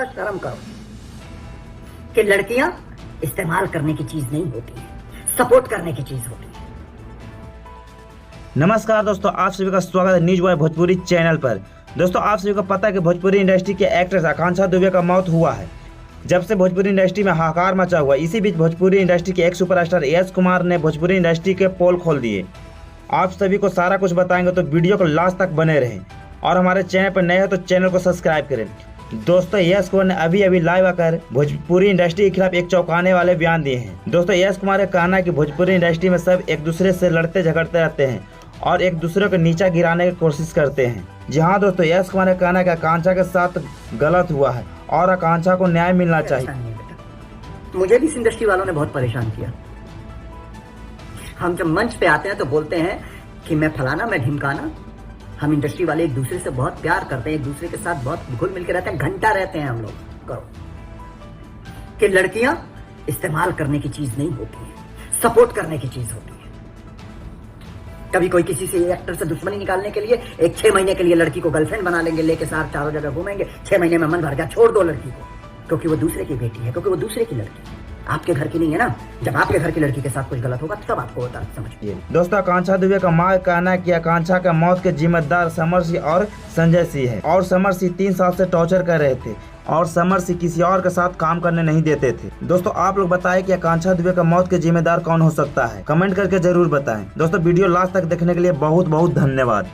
शर्म करो कि लड़कियां इस्तेमाल करने की चीज नहीं होती है, सपोर्ट करने की चीज होती है। नमस्कार दोस्तों, आप सभी का स्वागत है न्यूज बॉय भोजपुरी चैनल पर। दोस्तों, आप सभी को पता है कि भोजपुरी इंडस्ट्री के एक्ट्रेस आकांक्षा दुबे का मौत हुआ है। जब से भोजपुरी इंडस्ट्री में हाहाकार मचा हुआ, इसी बीच भोजपुरी इंडस्ट्री के एक सुपरस्टार यश कुमार ने भोजपुरी इंडस्ट्री के पोल खोल दिए। आप सभी को सारा कुछ बताएंगे, तो वीडियो को लास्ट तक बने रहें और हमारे चैनल पर नए हो तो चैनल को सब्सक्राइब करें। दोस्तों, यश कुमार ने अभी लाइव आकर भोजपुरी इंडस्ट्री के खिलाफ एक चौंकाने वाले बयान दिए हैं। दोस्तों, यश कुमार का कहना है कि भोजपुरी इंडस्ट्री में सब एक दूसरे से लड़ते झगड़ते रहते हैं और एक दूसरे को नीचा गिराने की कोशिश करते हैं। जी हाँ दोस्तों, यश कुमार का कहना है कि आकांक्षा के साथ गलत हुआ है और आकांक्षा को न्याय मिलना चाहिए। मुझे भी इस इंडस्ट्री वालों ने बहुत परेशान किया। हम जब मंच पे आते हैं तो बोलते हैं कि मैं फलाना, मैं ढिमकाना। हम इंडस्ट्री वाले एक दूसरे से बहुत प्यार करते हैं, एक दूसरे के साथ बहुत घुल मिल के रहते हैं, घंटा रहते हैं हम लोग। करो कि लड़कियां इस्तेमाल करने की चीज नहीं होती है, सपोर्ट करने की चीज होती है। कभी कोई किसी से एक्टर से दुश्मनी निकालने के लिए एक 6 महीने के लिए लड़की को गर्लफ्रेंड बना लेंगे, लेके साथ चारों जगह घूमेंगे। 6 महीने में मन भर गया, छोड़ दो लड़की को, क्योंकि वो दूसरे की बेटी है, क्योंकि वो दूसरे की लड़की है, आपके घर की नहीं है ना। जब आपके घर की लड़की के साथ कुछ गलत होगा तब आपको होता समझिए। दोस्तों, आकांक्षा दुबे का मां का कहना है कि आकांक्षा का मौत के जिम्मेदार समर सिंह और संजय सिंह है और समर सिंह 3 साल से टॉर्चर कर रहे थे और समर सिंह किसी और के साथ काम करने नहीं देते थे। दोस्तों, आप लोग बताएं कि आकांक्षा दुबे का मौत के जिम्मेदार कौन हो सकता है, कमेंट करके जरूर बताएं। दोस्तों, वीडियो लास्ट तक देखने के लिए बहुत बहुत धन्यवाद।